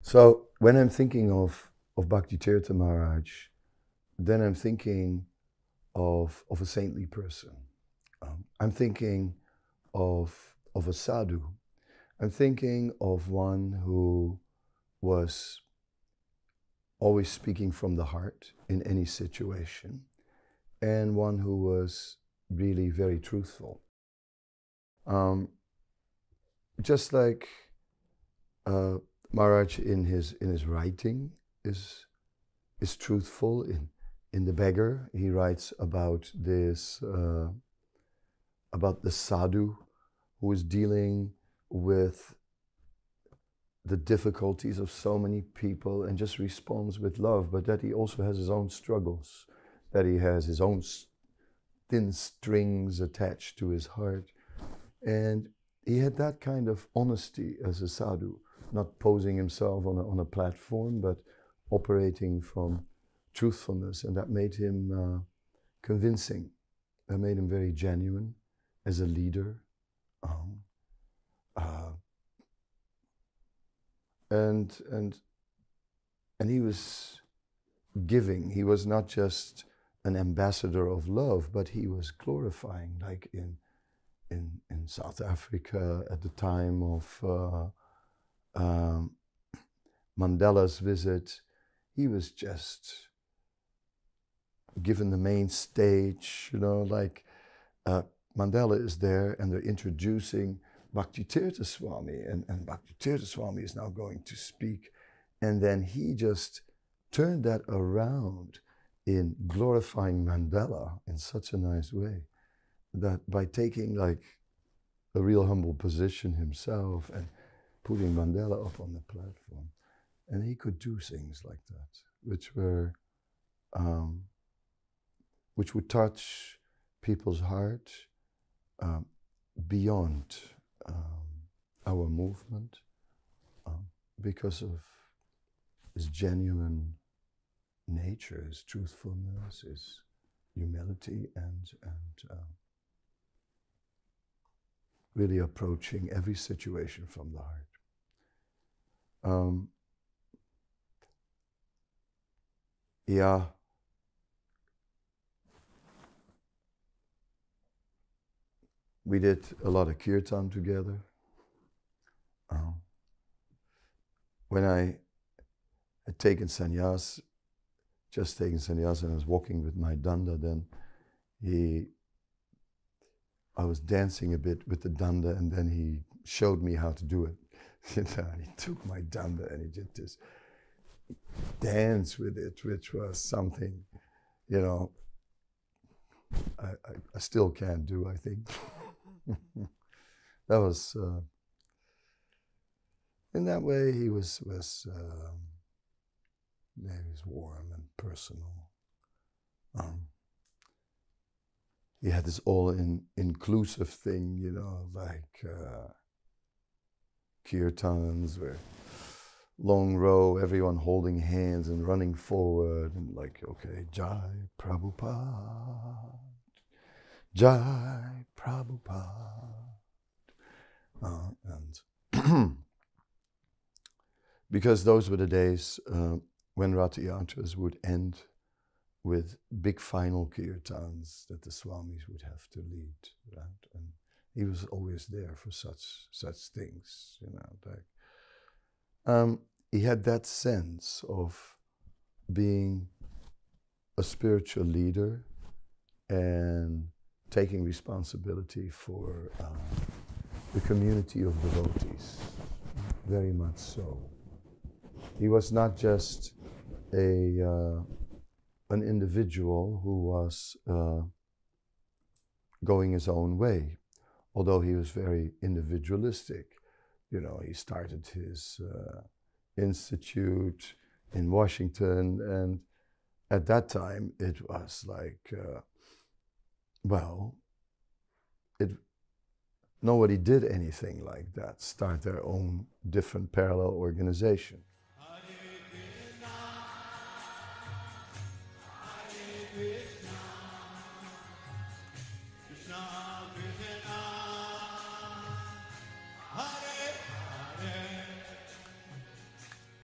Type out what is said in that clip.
So when I'm thinking of Bhakti Tirtha Maharaj, then I'm thinking of a saintly person. I'm thinking of a sadhu. I'm thinking of one who was always speaking from the heart in any situation, and one who was really very truthful. Just like Maharaj in his writing is truthful. In The Beggar, he writes about this about the sadhu who is dealing with the difficulties of so many people and just responds with love, but that he also has his own struggles, that he has his own thin strings attached to his heart. And he had that kind of honesty as a sadhu, not posing himself on a platform, but operating from truthfulness, and that made him convincing. That made him very genuine as a leader. And he was giving. He was not just an ambassador of love, but he was glorifying, like in South Africa at the time of Mandela's visit. He was just given the main stage, you know, like Mandela is there and they're introducing Bhakti Tirtha Swami, and Bhakti Tirtha Swami is now going to speak. And then he just turned that around in glorifying Mandela in such a nice way, that by taking like a real humble position himself and putting Mandela up on the platform. And he could do things like that, which were, which would touch people's heart beyond our movement, because of his genuine nature, his truthfulness, his humility, and really approaching every situation from the heart. Yeah. We did a lot of kirtan together. When I had taken sannyas, just taken sannyas, and I was walking with my danda, then I was dancing a bit with the danda, and then he showed me how to do it. He took my danda and he did this dance with it, which was something, you know, I still can't do, I think. That was, in that way, he was warm and personal. He had this all-inclusive thing, you know, like kirtans where long row, everyone holding hands and running forward, and like, okay, Jai Prabhupada, Jai Prabhupada. And because those were the days when Ratha Yatras would end with big final kirtans that the Swamis would have to lead, right? And he was always there for such things, you know, like. He had that sense of being a spiritual leader and taking responsibility for the community of devotees, very much so. He was not just an individual who was going his own way, although he was very individualistic. You know, he started his institute in Washington, and at that time it was like, nobody did anything like that, start their own different parallel organization.